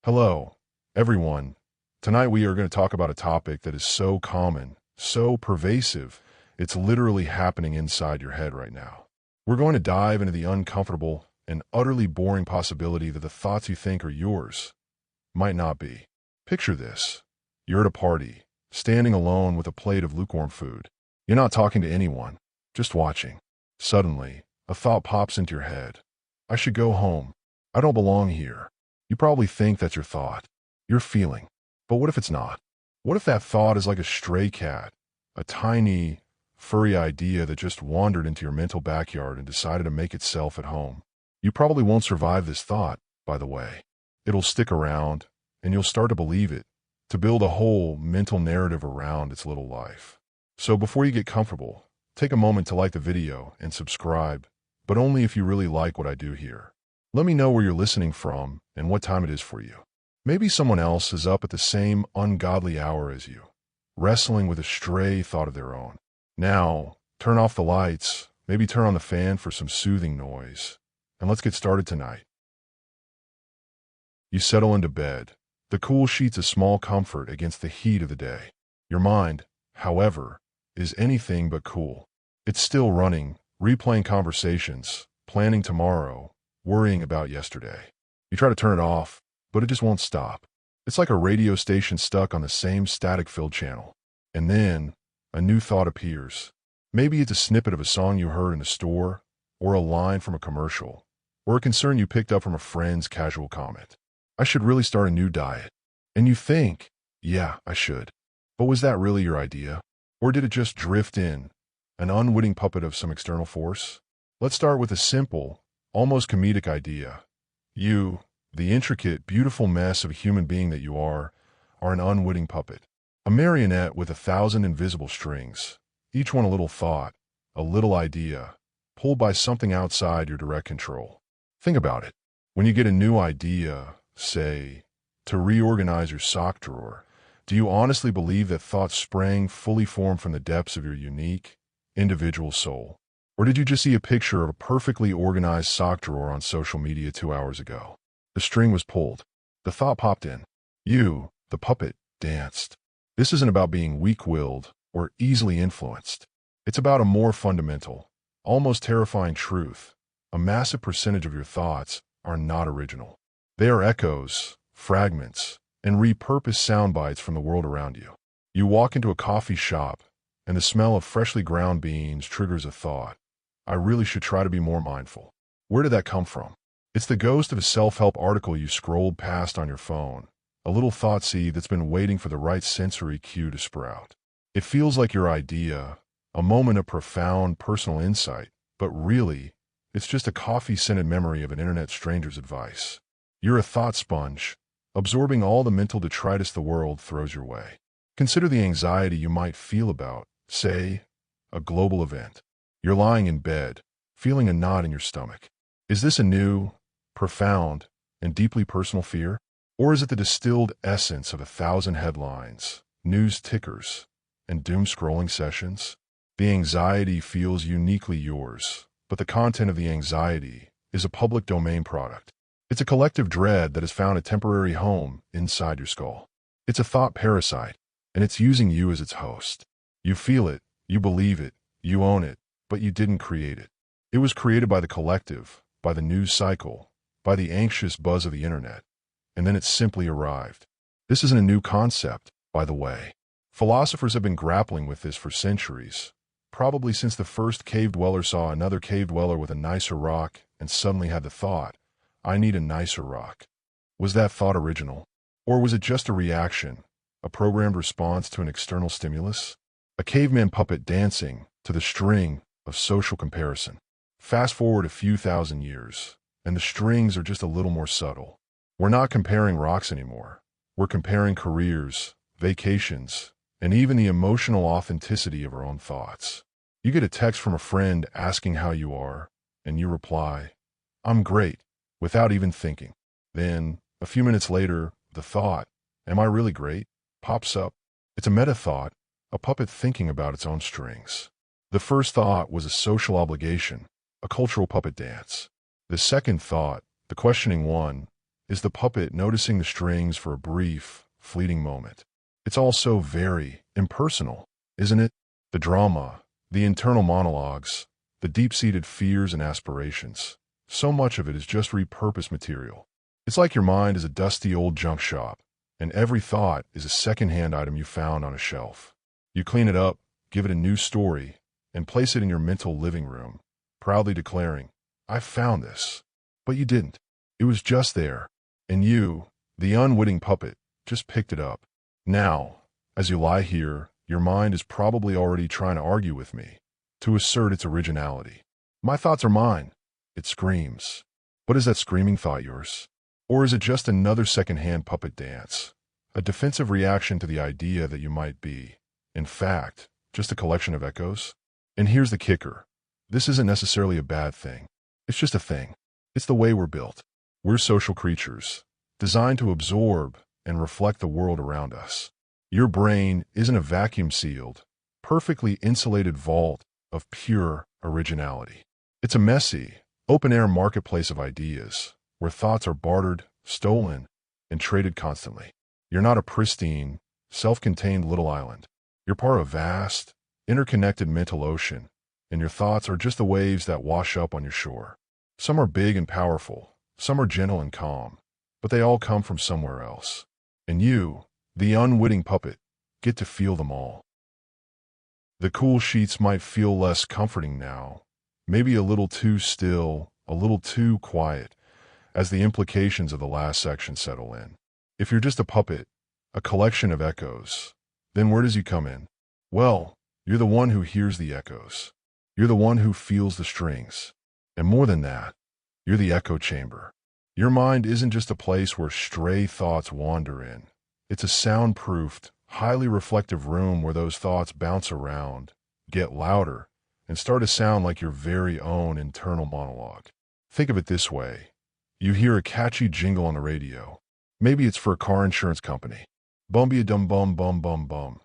Hello, everyone. Tonight we are going to talk about a topic that is so common, so pervasive, it's literally happening inside your head right now. We're going to dive into the uncomfortable and utterly boring possibility that the thoughts you think are yours might not be. Picture this. You're at a party, standing alone with a plate of lukewarm food. You're not talking to anyone, just watching. Suddenly, a thought pops into your head. I should go home. I don't belong here. You probably think that's your thought, your feeling. But what if it's not? What if that thought is like a stray cat, a tiny, furry idea that just wandered into your mental backyard and decided to make itself at home? You probably won't survive this thought, by the way. It'll stick around, and you'll start to believe it, to build a whole mental narrative around its little life. So before you get comfortable, take a moment to like the video and subscribe, but only if you really like what I do here. Let me know where you're listening from and what time it is for you. Maybe someone else is up at the same ungodly hour as you, wrestling with a stray thought of their own. Now, turn off the lights, maybe turn on the fan for some soothing noise, and let's get started tonight. You settle into bed. The cool sheet's a small comfort against the heat of the day. Your mind, however, is anything but cool. It's still running, replaying conversations, planning tomorrow, worrying about yesterday. You try to turn it off, but it just won't stop. It's like a radio station stuck on the same static-filled channel. And then, a new thought appears. Maybe it's a snippet of a song you heard in a store, or a line from a commercial, or a concern you picked up from a friend's casual comment. I should really start a new diet. And you think, yeah, I should. But was that really your idea? Or did it just drift in, an unwitting puppet of some external force? Let's start with a simple, almost comedic idea. You, the intricate, beautiful mess of a human being that you are an unwitting puppet. A marionette with 1,000 invisible strings, each one a little thought, a little idea, pulled by something outside your direct control. Think about it. When you get a new idea, say, to reorganize your sock drawer, do you honestly believe that thought sprang fully formed from the depths of your unique, individual soul? Or did you just see a picture of a perfectly organized sock drawer on social media 2 hours ago? The string was pulled. The thought popped in. You, the puppet, danced. This isn't about being weak-willed or easily influenced. It's about a more fundamental, almost terrifying truth. A massive percentage of your thoughts are not original. They are echoes, fragments, and repurposed sound bites from the world around you. You walk into a coffee shop, and the smell of freshly ground beans triggers a thought. I really should try to be more mindful. Where did that come from? It's the ghost of a self-help article you scrolled past on your phone, a little thought seed that's been waiting for the right sensory cue to sprout. It feels like your idea, a moment of profound personal insight, but really, it's just a coffee-scented memory of an internet stranger's advice. You're a thought sponge, absorbing all the mental detritus the world throws your way. Consider the anxiety you might feel about, say, a global event. You're lying in bed, feeling a knot in your stomach. Is this a new, profound, and deeply personal fear? Or is it the distilled essence of 1,000 headlines, news tickers, and doom-scrolling sessions? The anxiety feels uniquely yours, but the content of the anxiety is a public domain product. It's a collective dread that has found a temporary home inside your skull. It's a thought parasite, and it's using you as its host. You feel it, you believe it, you own it, but you didn't create it. It was created by the collective, by the news cycle, by the anxious buzz of the internet, and then it simply arrived. This isn't a new concept, by the way. Philosophers have been grappling with this for centuries, probably since the first cave dweller saw another cave dweller with a nicer rock and suddenly had the thought, I need a nicer rock. Was that thought original? Or was it just a reaction, a programmed response to an external stimulus? A caveman puppet dancing to the string of social comparison. Fast forward a few thousand years, and the strings are just a little more subtle. We're not comparing rocks anymore. We're comparing careers, vacations, and even the emotional authenticity of our own thoughts. You get a text from a friend asking how you are, and you reply, I'm great, without even thinking. Then, a few minutes later, the thought, am I really great, pops up. It's a meta-thought, a puppet thinking about its own strings. The first thought was a social obligation, a cultural puppet dance. The second thought, the questioning one, is the puppet noticing the strings for a brief, fleeting moment. It's all so very impersonal, isn't it? The drama, the internal monologues, the deep-seated fears and aspirations. So much of it is just repurposed material. It's like your mind is a dusty old junk shop, and every thought is a second-hand item you found on a shelf. You clean it up, give it a new story, and place it in your mental living room, proudly declaring, "I found this." But you didn't. It was just there, and you, the unwitting puppet, just picked it up. Now, as you lie here, your mind is probably already trying to argue with me, to assert its originality. My thoughts are mine, it screams. But is that screaming thought yours? Or is it just another second-hand puppet dance? A defensive reaction to the idea that you might be, in fact, just a collection of echoes? And here's the kicker. This isn't necessarily a bad thing. It's just a thing. It's the way we're built. We're social creatures, designed to absorb and reflect the world around us. Your brain isn't a vacuum-sealed, perfectly insulated vault of pure originality. It's a messy, open-air marketplace of ideas, where thoughts are bartered, stolen, and traded constantly. You're not a pristine, self-contained little island. You're part of a vast, interconnected mental ocean, and your thoughts are just the waves that wash up on your shore. Some are big and powerful, some are gentle and calm, but they all come from somewhere else. And you, the unwitting puppet, get to feel them all. The cool sheets might feel less comforting now, maybe a little too still, a little too quiet, as the implications of the last section settle in. If you're just a puppet, a collection of echoes, then where does you come in? Well, you're the one who hears the echoes. You're the one who feels the strings. And more than that, you're the echo chamber. Your mind isn't just a place where stray thoughts wander in. It's a soundproofed, highly reflective room where those thoughts bounce around, get louder, and start to sound like your very own internal monologue. Think of it this way. You hear a catchy jingle on the radio. Maybe it's for a car insurance company. Bum-be-a-dum bum bum bum bum.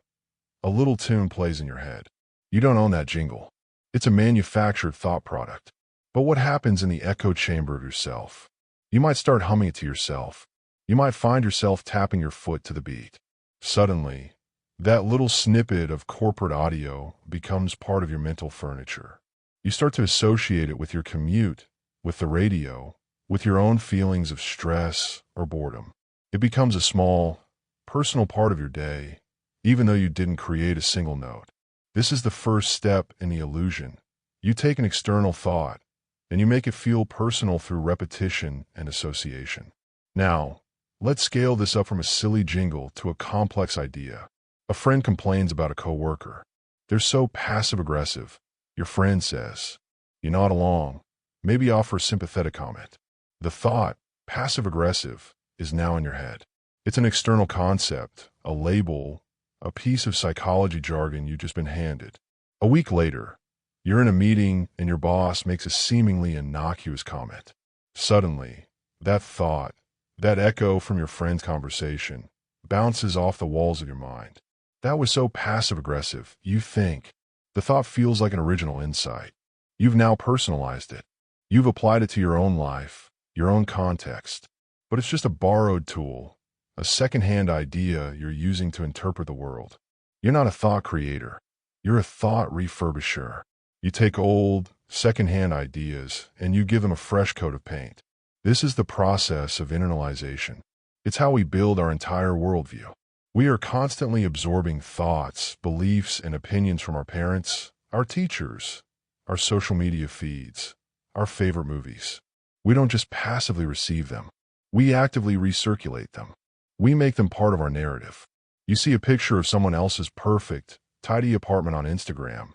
A little tune plays in your head. You don't own that jingle. It's a manufactured thought product. But what happens in the echo chamber of yourself? You might start humming it to yourself. You might find yourself tapping your foot to the beat. Suddenly, that little snippet of corporate audio becomes part of your mental furniture. You start to associate it with your commute, with the radio, with your own feelings of stress or boredom. It becomes a small, personal part of your day, even though you didn't create a single note. This is the first step in the illusion. You take an external thought, and you make it feel personal through repetition and association. Now, let's scale this up from a silly jingle to a complex idea. A friend complains about a coworker. They're so passive-aggressive. Your friend says, you nod along, maybe offer a sympathetic comment. The thought, passive-aggressive, is now in your head. It's an external concept, a label, a piece of psychology jargon you've just been handed. A week later, you're in a meeting and your boss makes a seemingly innocuous comment. Suddenly, that thought, that echo from your friend's conversation, bounces off the walls of your mind. That was so passive-aggressive, you think. The thought feels like an original insight. You've now personalized it. You've applied it to your own life, your own context. But it's just a borrowed tool, a second-hand idea you're using to interpret the world. You're not a thought creator. You're a thought refurbisher. You take old, second-hand ideas and you give them a fresh coat of paint. This is the process of internalization. It's how we build our entire worldview. We are constantly absorbing thoughts, beliefs, and opinions from our parents, our teachers, our social media feeds, our favorite movies. We don't just passively receive them. We actively recirculate them. We make them part of our narrative. You see a picture of someone else's perfect, tidy apartment on Instagram,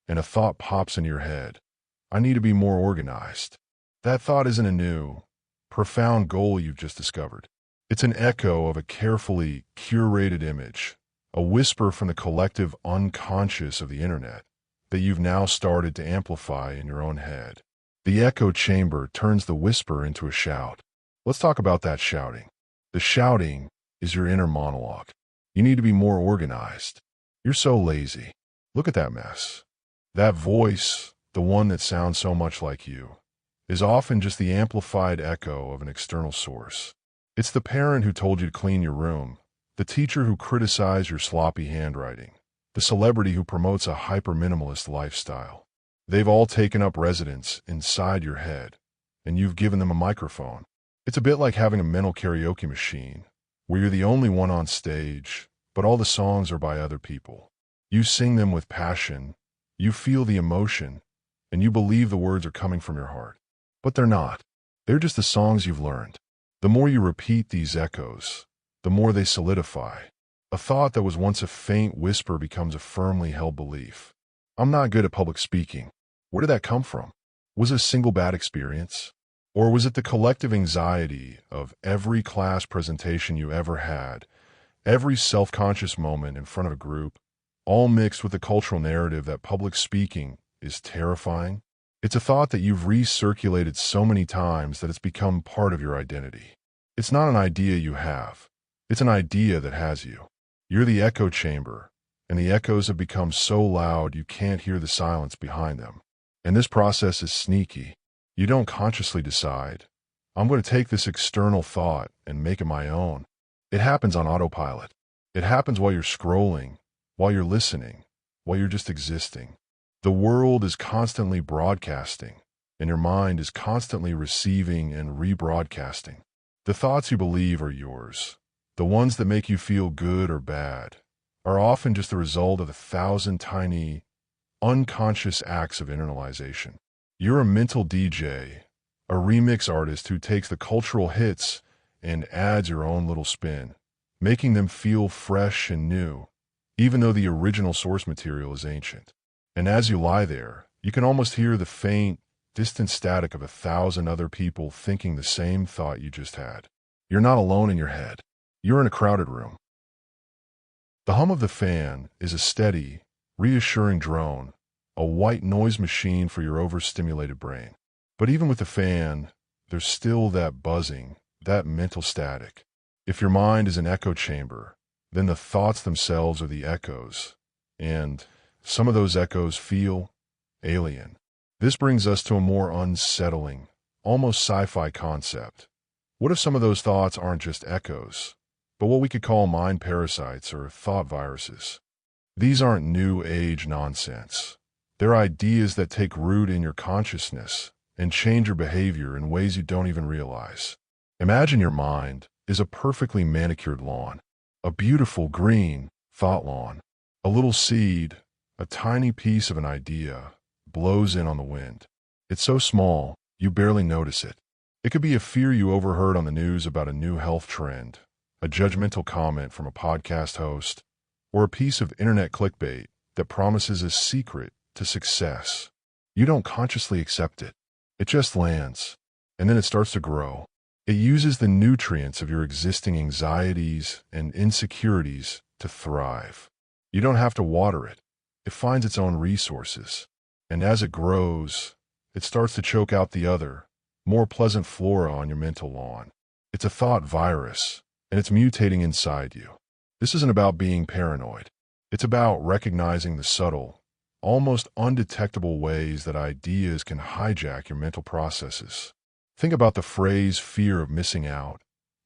and a thought pops into your head. I need to be more organized. That thought isn't a new, profound goal you've just discovered. It's an echo of a carefully curated image, a whisper from the collective unconscious of the internet that you've now started to amplify in your own head. The echo chamber turns the whisper into a shout. Let's talk about that shouting. The shouting is your inner monologue. You need to be more organized. You're so lazy. Look at that mess. That voice, the one that sounds so much like you, is often just the amplified echo of an external source. It's the parent who told you to clean your room, the teacher who criticized your sloppy handwriting, the celebrity who promotes a hyper-minimalist lifestyle. They've all taken up residence inside your head, and you've given them a microphone. It's a bit like having a mental karaoke machine, where you're the only one on stage, but all the songs are by other people. You sing them with passion, you feel the emotion, and you believe the words are coming from your heart. But they're not. They're just the songs you've learned. The more you repeat these echoes, the more they solidify. A thought that was once a faint whisper becomes a firmly held belief. I'm not good at public speaking. Where did that come from? Was it a single bad experience? Or was it the collective anxiety of every class presentation you ever had, every self-conscious moment in front of a group, all mixed with the cultural narrative that public speaking is terrifying? It's a thought that you've recirculated so many times that it's become part of your identity. It's not an idea you have. It's an idea that has you. You're the echo chamber, and the echoes have become so loud you can't hear the silence behind them. And this process is sneaky. You don't consciously decide, I'm going to take this external thought and make it my own. It happens on autopilot. It happens while you're scrolling, while you're listening, while you're just existing. The world is constantly broadcasting, and your mind is constantly receiving and rebroadcasting. The thoughts you believe are yours. The ones that make you feel good or bad are often just the result of 1,000 tiny, unconscious acts of internalization. You're a mental DJ, a remix artist who takes the cultural hits and adds your own little spin, making them feel fresh and new, even though the original source material is ancient. And as you lie there, you can almost hear the faint, distant static of 1,000 other people thinking the same thought you just had. You're not alone in your head. You're in a crowded room. The hum of the fan is a steady, reassuring drone, a white noise machine for your overstimulated brain. But even with the fan, there's still that buzzing, that mental static. If your mind is an echo chamber, then the thoughts themselves are the echoes, and some of those echoes feel alien. This brings us to a more unsettling, almost sci-fi concept. What if some of those thoughts aren't just echoes, but what we could call mind parasites or thought viruses? These aren't new age nonsense. They're ideas that take root in your consciousness and change your behavior in ways you don't even realize. Imagine your mind is a perfectly manicured lawn, a beautiful green thought lawn. A little seed, a tiny piece of an idea, blows in on the wind. It's so small, you barely notice it. It could be a fear you overheard on the news about a new health trend, a judgmental comment from a podcast host, or a piece of internet clickbait that promises a secret to success. You don't consciously accept it. It just lands, and then it starts to grow. It uses the nutrients of your existing anxieties and insecurities to thrive. You don't have to water it. It finds its own resources. And as it grows, it starts to choke out the other, more pleasant flora on your mental lawn. It's a thought virus, and it's mutating inside you. This isn't about being paranoid. It's about recognizing the subtle, almost undetectable ways that ideas can hijack your mental processes. Think about the phrase fear of missing out,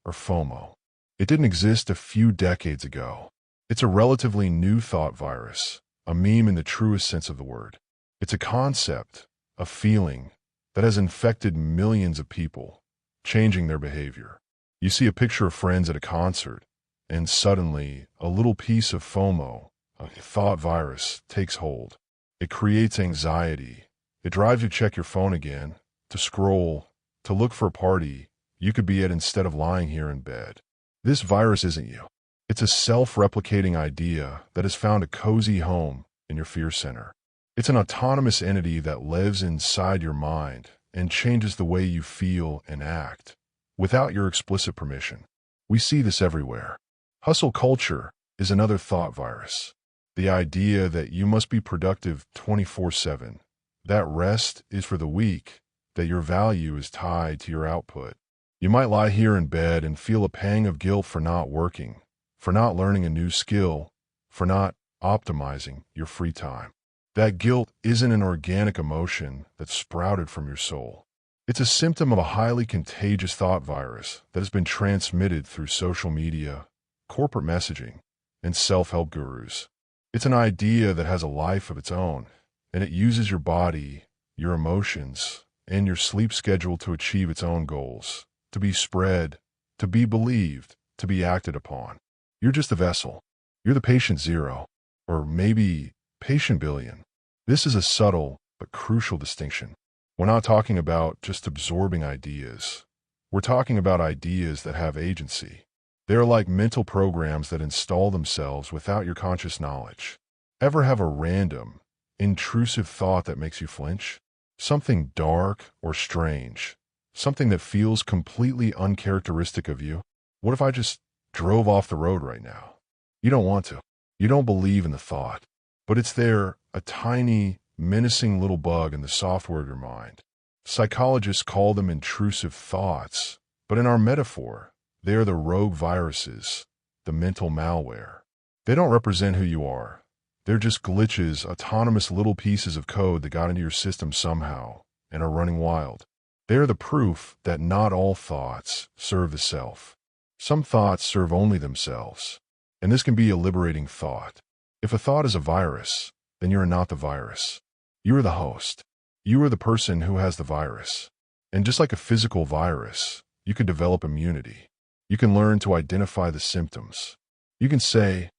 or FOMO. It didn't exist a few decades ago. It's a relatively new thought virus, a meme in the truest sense of the word. It's a concept, a feeling, that has infected millions of people, changing their behavior. You see a picture of friends at a concert, and suddenly, a little piece of FOMO, a thought virus, takes hold. It creates anxiety. It drives you to check your phone again, to scroll, to look for a party you could be at instead of lying here in bed. This virus isn't you. It's a self-replicating idea that has found a cozy home in your fear center. It's an autonomous entity that lives inside your mind and changes the way you feel and act, without your explicit permission. We see this everywhere. Hustle culture is another thought virus. The idea that you must be productive 24/7, that rest is for the weak, that your value is tied to your output. You might lie here in bed and feel a pang of guilt for not working, for not learning a new skill, for not optimizing your free time. That guilt isn't an organic emotion that sprouted from your soul. It's a symptom of a highly contagious thought virus that has been transmitted through social media, corporate messaging, and self-help gurus. It's an idea that has a life of its own, and it uses your body, your emotions, and your sleep schedule to achieve its own goals, to be spread, to be believed, to be acted upon. You're just a vessel. You're the patient zero, or maybe patient billion. This is a subtle but crucial distinction. We're not talking about just absorbing ideas. We're talking about ideas that have agency. They are like mental programs that install themselves without your conscious knowledge. Ever have a random, intrusive thought that makes you flinch? Something dark or strange. Something that feels completely uncharacteristic of you. What if I just drove off the road right now? You don't want to. You don't believe in the thought. But it's there, a tiny, menacing little bug in the software of your mind. Psychologists call them intrusive thoughts, but in our metaphor, they are the rogue viruses, the mental malware. They don't represent who you are. They're just glitches, autonomous little pieces of code that got into your system somehow and are running wild. They are the proof that not all thoughts serve the self. Some thoughts serve only themselves, and this can be a liberating thought. If a thought is a virus, then you are not the virus. You are the host. You are the person who has the virus. And just like a physical virus, you can develop immunity. You can learn to identify the symptoms. You can say,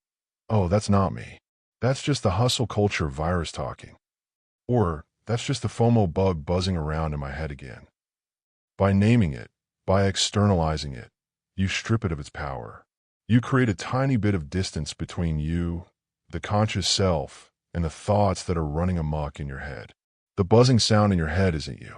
oh, that's not me. That's just the hustle culture virus talking. Or, that's just the FOMO bug buzzing around in my head again. By naming it, by externalizing it, you strip it of its power. You create a tiny bit of distance between you, the conscious self, and the thoughts that are running amok in your head. The buzzing sound in your head isn't you.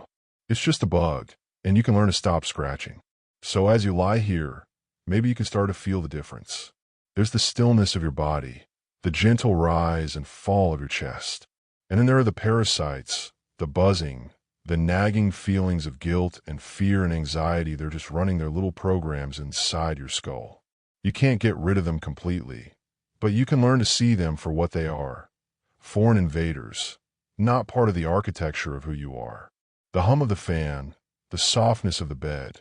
It's just a bug, and you can learn to stop scratching. So as you lie here, maybe you can start to feel the difference. There's the stillness of your body, the gentle rise and fall of your chest. And then there are the parasites, the buzzing, the nagging feelings of guilt and fear and anxiety. They're just running their little programs inside your skull. You can't get rid of them completely, but you can learn to see them for what they are. Foreign invaders, not part of the architecture of who you are. The hum of the fan, the softness of the bed,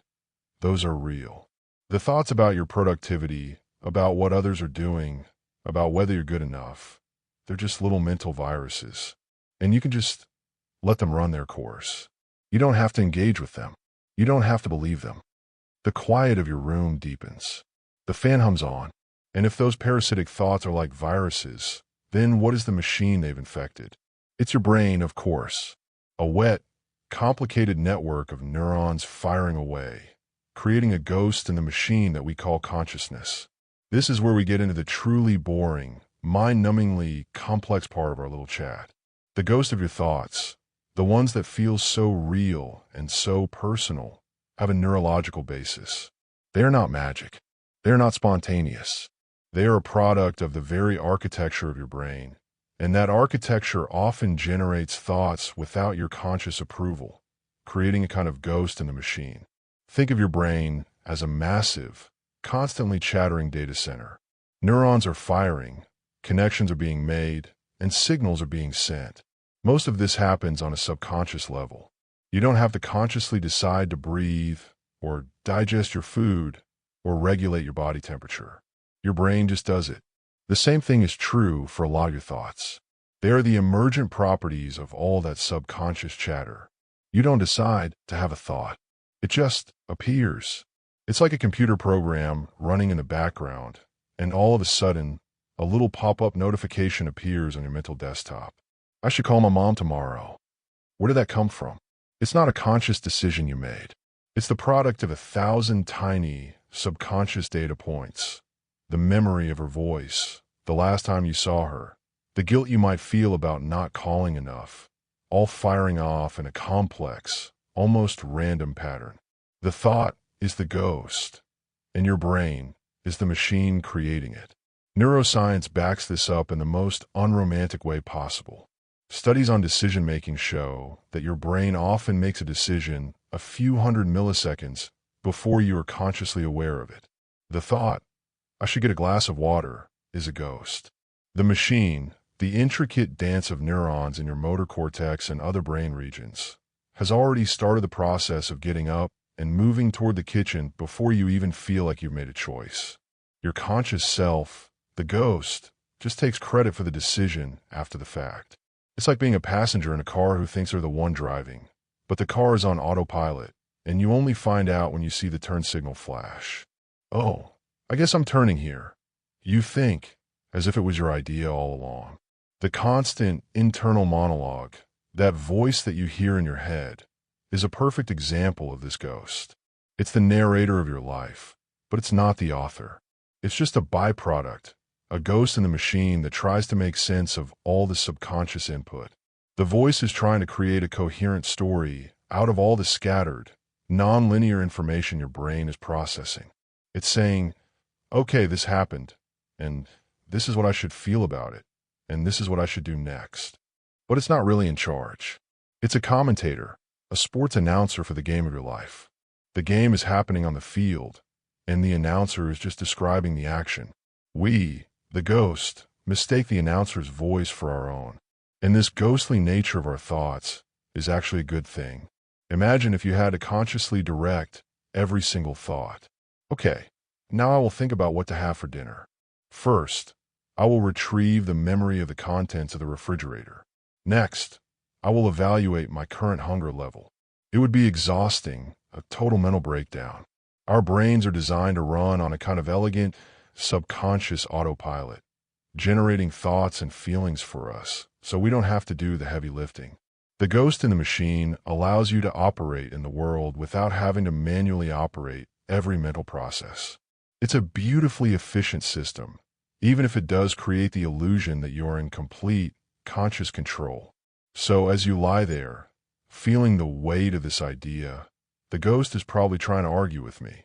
those are real. The thoughts about your productivity, about what others are doing, about whether you're good enough, they're just little mental viruses. And you can just let them run their course. You don't have to engage with them. You don't have to believe them. The quiet of your room deepens. The fan hums on. And if those parasitic thoughts are like viruses, then what is the machine they've infected? It's your brain, of course. A wet, complicated network of neurons firing away, creating a ghost in the machine that we call consciousness. This is where we get into the truly boring, mind-numbingly complex part of our little chat. The ghost of your thoughts, the ones that feel so real and so personal, have a neurological basis. They are not magic. They are not spontaneous. They are a product of the very architecture of your brain, and that architecture often generates thoughts without your conscious approval, creating a kind of ghost in the machine. Think of your brain as a massive, constantly chattering data center. Neurons are firing, connections are being made, and signals are being sent. Most of this happens on a subconscious level. You don't have to consciously decide to breathe, or digest your food, or regulate your body temperature. Your brain just does it. The same thing is true for a lot of your thoughts. They are the emergent properties of all that subconscious chatter. You don't decide to have a thought. It just appears. It's like a computer program running in the background, and all of a sudden, a little pop-up notification appears on your mental desktop. I should call my mom tomorrow. Where did that come from? It's not a conscious decision you made. It's the product of 1,000 tiny, subconscious data points. The memory of her voice, the last time you saw her, the guilt you might feel about not calling enough, all firing off in a complex, almost random pattern. The thought is the ghost, and your brain is the machine creating it. Neuroscience backs this up in the most unromantic way possible. Studies on decision-making show that your brain often makes a decision a few hundred milliseconds before you are consciously aware of it. The thought, I should get a glass of water, is a ghost. The machine, the intricate dance of neurons in your motor cortex and other brain regions, has already started the process of getting up and moving toward the kitchen before you even feel like you've made a choice. Your conscious self, the ghost, just takes credit for the decision after the fact. It's like being a passenger in a car who thinks they're the one driving, but the car is on autopilot, and you only find out when you see the turn signal flash. Oh, I guess I'm turning here. You think, as if it was your idea all along. The constant internal monologue, that voice that you hear in your head, is a perfect example of this ghost. It's the narrator of your life, but it's not the author. It's just a byproduct, a ghost in the machine that tries to make sense of all the subconscious input. The voice is trying to create a coherent story out of all the scattered, non-linear information your brain is processing. It's saying, okay, this happened, and this is what I should feel about it, and this is what I should do next. But it's not really in charge. It's a commentator, a sports announcer for the game of your life. The game is happening on the field, and the announcer is just describing the action. We, the ghost, mistake the announcer's voice for our own. And this ghostly nature of our thoughts is actually a good thing. Imagine if you had to consciously direct every single thought. Okay, now I will think about what to have for dinner. First, I will retrieve the memory of the contents of the refrigerator. Next, I will evaluate my current hunger level. It would be exhausting, a total mental breakdown. Our brains are designed to run on a kind of elegant, subconscious autopilot, generating thoughts and feelings for us, so we don't have to do the heavy lifting. The ghost in the machine allows you to operate in the world without having to manually operate every mental process. It's a beautifully efficient system, even if it does create the illusion that you are in complete, conscious control. So as you lie there, feeling the weight of this idea, the ghost is probably trying to argue with me.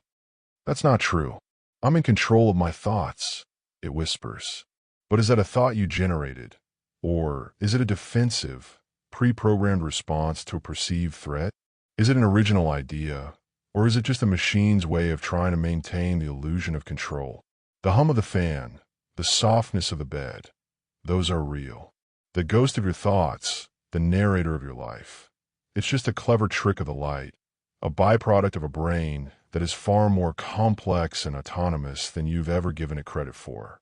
That's not true. I'm in control of my thoughts, it whispers. But is that a thought you generated? Or is it a defensive, pre-programmed response to a perceived threat? Is it an original idea? Or is it just a machine's way of trying to maintain the illusion of control? The hum of the fan, the softness of the bed, those are real. The ghost of your thoughts, the narrator of your life. It's just a clever trick of the light, a byproduct of a brain that is far more complex and autonomous than you've ever given it credit for.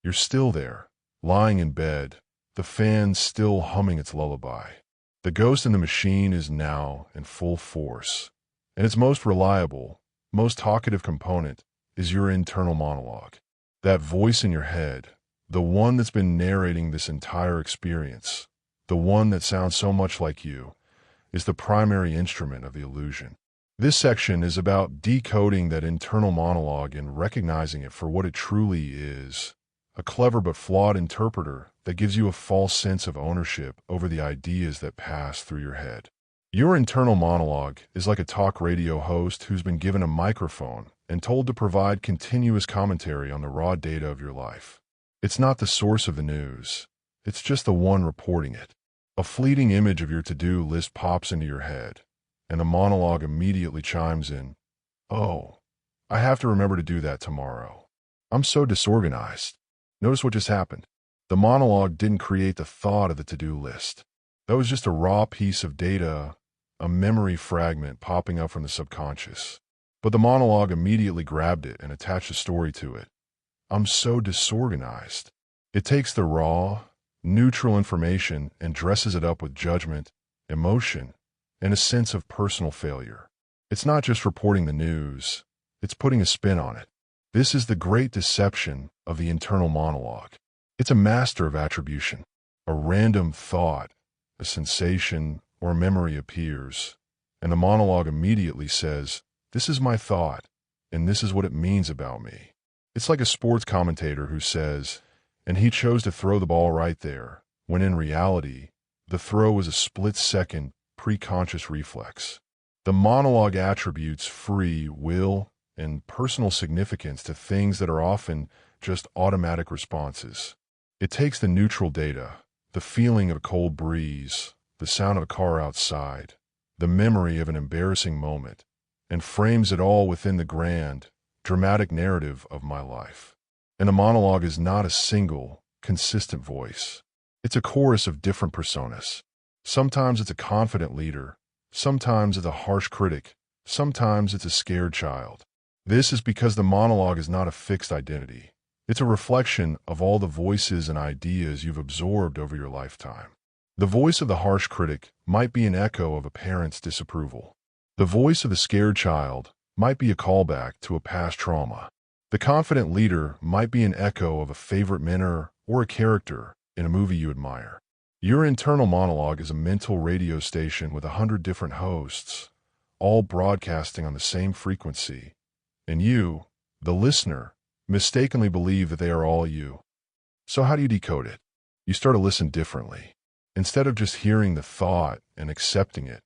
You're still there, lying in bed, the fan still humming its lullaby. The ghost in the machine is now in full force, and its most reliable, most talkative component is your internal monologue. That voice in your head, the one that's been narrating this entire experience, the one that sounds so much like you, is the primary instrument of the illusion. This section is about decoding that internal monologue and recognizing it for what it truly is, a clever but flawed interpreter that gives you a false sense of ownership over the ideas that pass through your head. Your internal monologue is like a talk radio host who's been given a microphone and told to provide continuous commentary on the raw data of your life. It's not the source of the news. It's just the one reporting it. A fleeting image of your to-do list pops into your head, and the monologue immediately chimes in, "Oh, I have to remember to do that tomorrow. I'm so disorganized." Notice what just happened. The monologue didn't create the thought of the to-do list. That was just a raw piece of data, a memory fragment popping up from the subconscious. But the monologue immediately grabbed it and attached a story to it. I'm so disorganized. It takes the raw, neutral information and dresses it up with judgment, emotion, and a sense of personal failure. It's not just reporting the news, it's putting a spin on it. This is the great deception of the internal monologue. It's a master of attribution. A random thought, a sensation, or a memory appears, and the monologue immediately says, "This is my thought, and this is what it means about me." It's like a sports commentator who says, "And he chose to throw the ball right there," when in reality, the throw was a split-second, pre-conscious reflex. The monologue attributes free will and personal significance to things that are often just automatic responses. It takes the neutral data, the feeling of a cold breeze, the sound of a car outside, the memory of an embarrassing moment, and frames it all within the grand, dramatic narrative of my life. And the monologue is not a single, consistent voice. It's a chorus of different personas. Sometimes it's a confident leader. Sometimes it's a harsh critic. Sometimes it's a scared child. This is because the monologue is not a fixed identity. It's a reflection of all the voices and ideas you've absorbed over your lifetime. The voice of the harsh critic might be an echo of a parent's disapproval. The voice of the scared child might be a callback to a past trauma. The confident leader might be an echo of a favorite mentor or a character in a movie you admire. Your internal monologue is a mental radio station with 100 different hosts, all broadcasting on the same frequency. And you, the listener, mistakenly believe that they are all you. So how do you decode it? You start to listen differently. Instead of just hearing the thought and accepting it,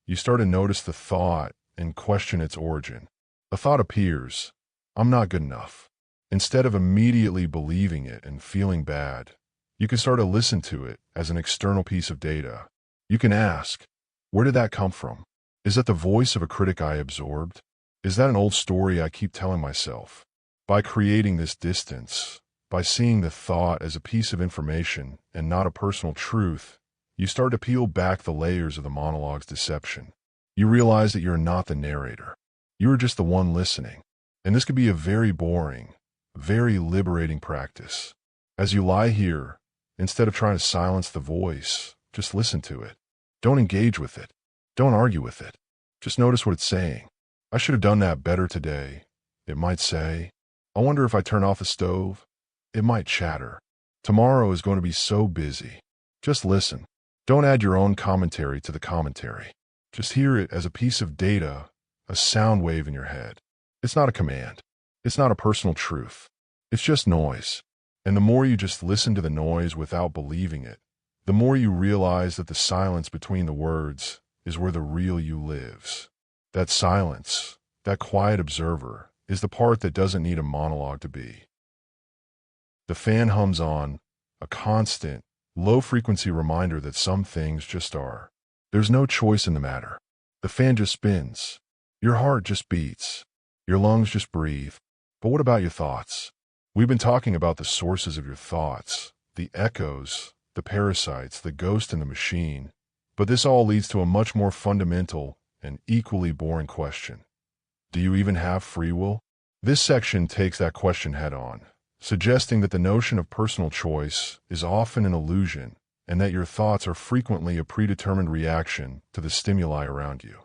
you start to notice the thought and question its origin. A thought appears, I'm not good enough. Instead of immediately believing it and feeling bad, you can start to listen to it as an external piece of data. You can ask, where did that come from? Is that the voice of a critic I absorbed? Is that an old story I keep telling myself? By creating this distance, by seeing the thought as a piece of information and not a personal truth, you start to peel back the layers of the monologue's deception. You realize that you're not the narrator. You're just the one listening. And this could be a very boring, very liberating practice. As you lie here, instead of trying to silence the voice, just listen to it. Don't engage with it. Don't argue with it. Just notice what it's saying. I should have done that better today. It might say. I wonder if I turn off the stove. It might chatter. Tomorrow is going to be so busy. Just listen. Don't add your own commentary to the commentary. Just hear it as a piece of data, a sound wave in your head. It's not a command. It's not a personal truth. It's just noise. And the more you just listen to the noise without believing it, the more you realize that the silence between the words is where the real you lives. That silence, that quiet observer, is the part that doesn't need a monologue to be. The fan hums on, a constant, low-frequency reminder that some things just are. There's no choice in the matter. The fan just spins. Your heart just beats. Your lungs just breathe. But what about your thoughts? We've been talking about the sources of your thoughts, the echoes, the parasites, the ghost in the machine. But this all leads to a much more fundamental and equally boring question. Do you even have free will? This section takes that question head on, suggesting that the notion of personal choice is often an illusion and that your thoughts are frequently a predetermined reaction to the stimuli around you.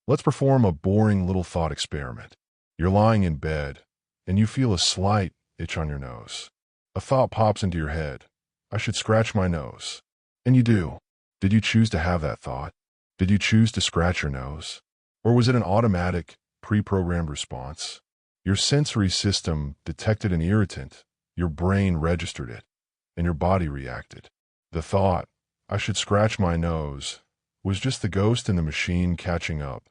Let's perform a boring little thought experiment. You're lying in bed, and you feel a slight itch on your nose. A thought pops into your head. I should scratch my nose. And you do. Did you choose to have that thought? Did you choose to scratch your nose? Or was it an automatic, pre-programmed response? Your sensory system detected an irritant, your brain registered it, and your body reacted. The thought, I should scratch my nose, was just the ghost in the machine catching up,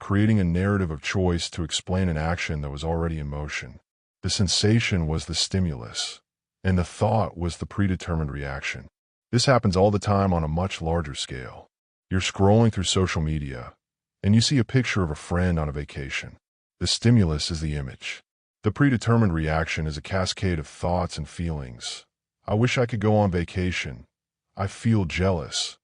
creating a narrative of choice to explain an action that was already in motion. The sensation was the stimulus, and the thought was the predetermined reaction. This happens all the time on a much larger scale. You're scrolling through social media, and you see a picture of a friend on a vacation. The stimulus is the image. The predetermined reaction is a cascade of thoughts and feelings. I wish I could go on vacation. I feel jealous.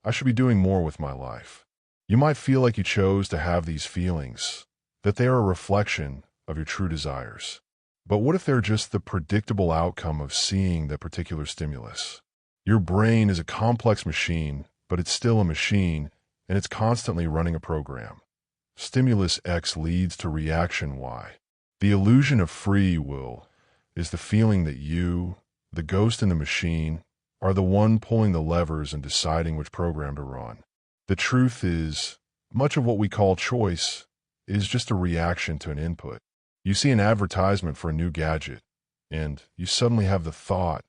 I should be doing more with my life. You might feel like you chose to have these feelings, that they are a reflection of your true desires. But what if they're just the predictable outcome of seeing that particular stimulus? Your brain is a complex machine, but it's still a machine, and it's constantly running a program. Stimulus X leads to reaction Y. The illusion of free will is the feeling that you, the ghost in the machine, are the one pulling the levers and deciding which program to run. The truth is, much of what we call choice is just a reaction to an input. You see an advertisement for a new gadget, and you suddenly have the thought,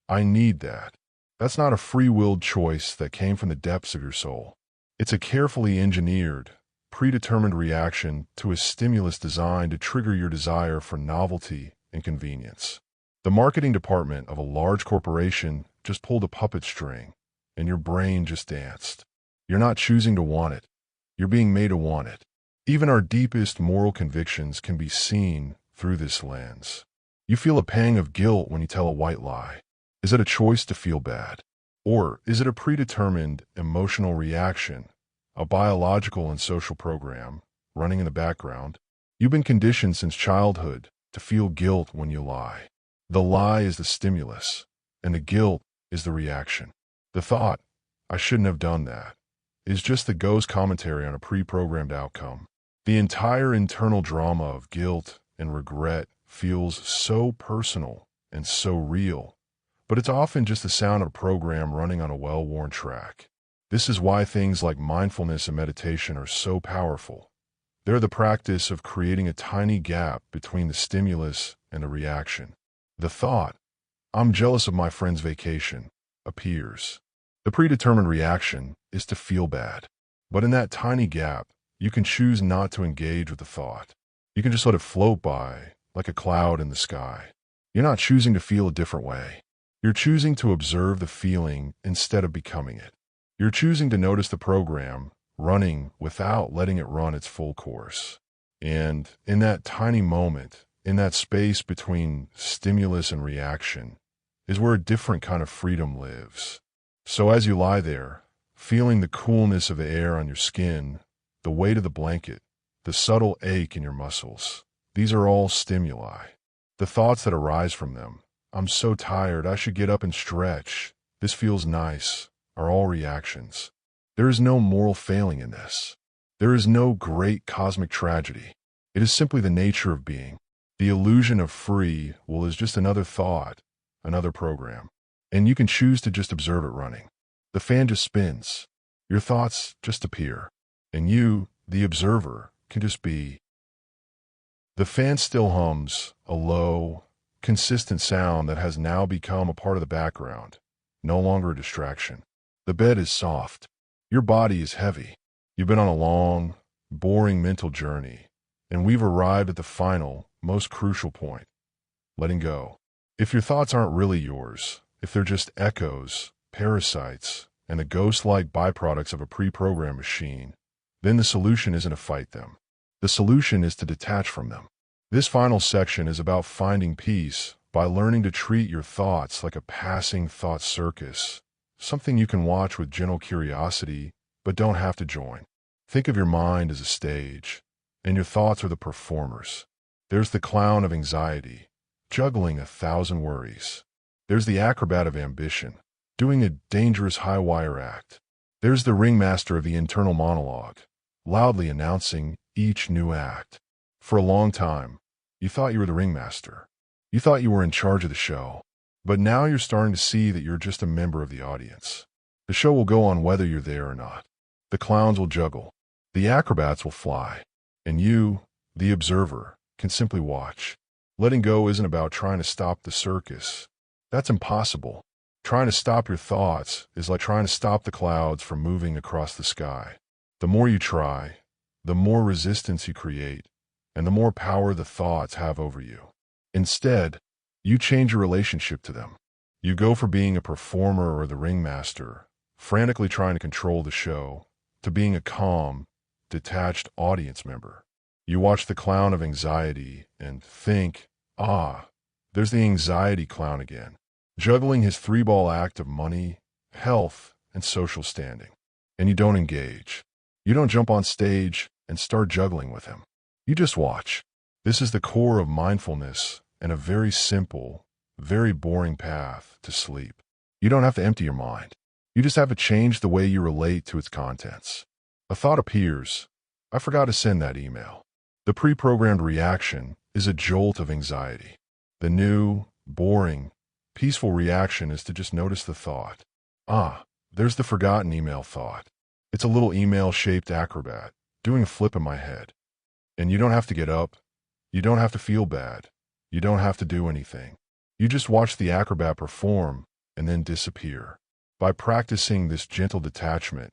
I need that. That's not a free-willed choice that came from the depths of your soul. It's a carefully engineered, predetermined reaction to a stimulus designed to trigger your desire for novelty and convenience. The marketing department of a large corporation just pulled a puppet string, and your brain just danced. You're not choosing to want it. You're being made to want it. Even our deepest moral convictions can be seen through this lens. You feel a pang of guilt when you tell a white lie. Is it a choice to feel bad? Or is it a predetermined emotional reaction, a biological and social program running in the background? You've been conditioned since childhood to feel guilt when you lie. The lie is the stimulus, and the guilt is the reaction. The thought, "I shouldn't have done that," is just the ghost commentary on a pre-programmed outcome. The entire internal drama of guilt and regret feels so personal and so real, but it's often just the sound of a program running on a well-worn track. This is why things like mindfulness and meditation are so powerful. They're the practice of creating a tiny gap between the stimulus and the reaction. The thought, "I'm jealous of my friend's vacation," appears. The predetermined reaction is to feel bad. But in that tiny gap, you can choose not to engage with the thought. You can just let it float by, like a cloud in the sky. You're not choosing to feel a different way. You're choosing to observe the feeling instead of becoming it. You're choosing to notice the program running without letting it run its full course. And in that tiny moment, in that space between stimulus and reaction, is where a different kind of freedom lives. So as you lie there, feeling the coolness of the air on your skin, the weight of the blanket, the subtle ache in your muscles, these are all stimuli. The thoughts that arise from them, "I'm so tired, I should get up and stretch, this feels nice," are all reactions. There is no moral failing in this. There is no great cosmic tragedy. It is simply the nature of being. The illusion of free will is just another thought, another program. And you can choose to just observe it running. The fan just spins. Your thoughts just appear. And you, the observer, can just be. The fan still hums, a low, consistent sound that has now become a part of the background, no longer a distraction. The bed is soft. Your body is heavy. You've been on a long, boring mental journey, and we've arrived at the final, most crucial point, letting go. If your thoughts aren't really yours, if they're just echoes, parasites, and the ghost-like byproducts of a pre-programmed machine, then the solution isn't to fight them. The solution is to detach from them. This final section is about finding peace by learning to treat your thoughts like a passing thought circus, something you can watch with gentle curiosity, but don't have to join. Think of your mind as a stage, and your thoughts are the performers. There's the clown of anxiety, juggling 1,000 worries. There's the acrobat of ambition, doing a dangerous high-wire act. There's the ringmaster of the internal monologue, loudly announcing each new act. For a long time, you thought you were the ringmaster. You thought you were in charge of the show. But now you're starting to see that you're just a member of the audience. The show will go on whether you're there or not. The clowns will juggle. The acrobats will fly. And you, the observer, can simply watch. Letting go isn't about trying to stop the circus. That's impossible. Trying to stop your thoughts is like trying to stop the clouds from moving across the sky. The more you try, the more resistance you create, and the more power the thoughts have over you. Instead, you change your relationship to them. You go from being a performer or the ringmaster, frantically trying to control the show, to being a calm, detached audience member. You watch the clown of anxiety and think, "Ah, there's the anxiety clown again," juggling his three-ball act of money, health, and social standing. And you don't engage. You don't jump on stage and start juggling with him. You just watch. This is the core of mindfulness and a very simple, very boring path to sleep. You don't have to empty your mind. You just have to change the way you relate to its contents. A thought appears, "I forgot to send that email." The pre-programmed reaction is a jolt of anxiety. The new, boring, peaceful reaction is to just notice the thought. "Ah, there's the forgotten email thought." It's a little email-shaped acrobat, doing a flip in my head. And you don't have to get up. You don't have to feel bad. You don't have to do anything. You just watch the acrobat perform and then disappear. By practicing this gentle detachment,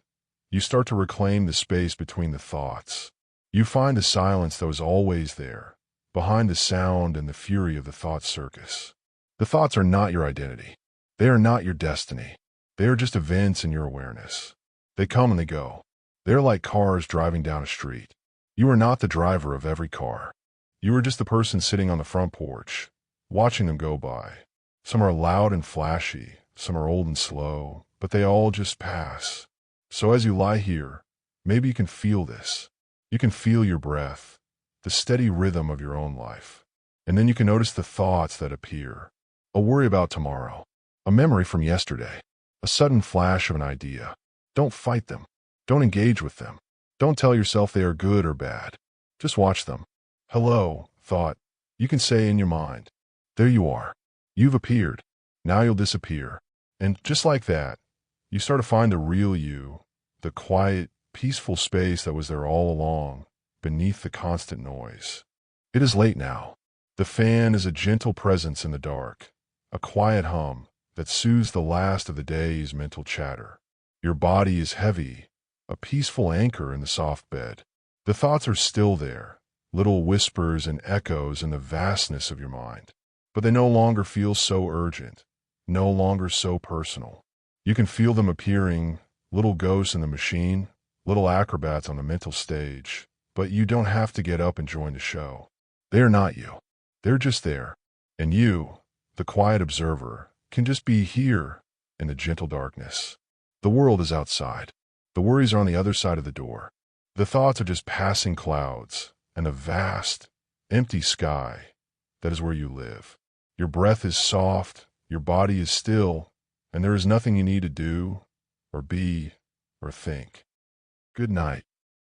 you start to reclaim the space between the thoughts. You find the silence that was always there, behind the sound and the fury of the thought circus. The thoughts are not your identity. They are not your destiny. They are just events in your awareness. They come and they go. They're like cars driving down a street. You are not the driver of every car. You are just the person sitting on the front porch, watching them go by. Some are loud and flashy, some are old and slow, but they all just pass. So as you lie here, maybe you can feel this. You can feel your breath, the steady rhythm of your own life. And then you can notice the thoughts that appear. A worry about tomorrow, a memory from yesterday, a sudden flash of an idea. Don't fight them. Don't engage with them. Don't tell yourself they are good or bad. Just watch them. Hello, thought. You can say in your mind. There you are. You've appeared. Now you'll disappear. And just like that, you start to find the real you, the quiet, peaceful space that was there all along, beneath the constant noise. It is late now. The fan is a gentle presence in the dark, a quiet hum that soothes the last of the day's mental chatter. Your body is heavy, a peaceful anchor in the soft bed. The thoughts are still there, little whispers and echoes in the vastness of your mind. But they no longer feel so urgent, no longer so personal. You can feel them appearing, little ghosts in the machine, little acrobats on the mental stage, but you don't have to get up and join the show. They are not you. They're just there. And you, the quiet observer, can just be here in the gentle darkness. The world is outside. The worries are on the other side of the door. The thoughts are just passing clouds and a vast, empty sky. That is where you live. Your breath is soft, your body is still, and there is nothing you need to do, or be, or think. Good night.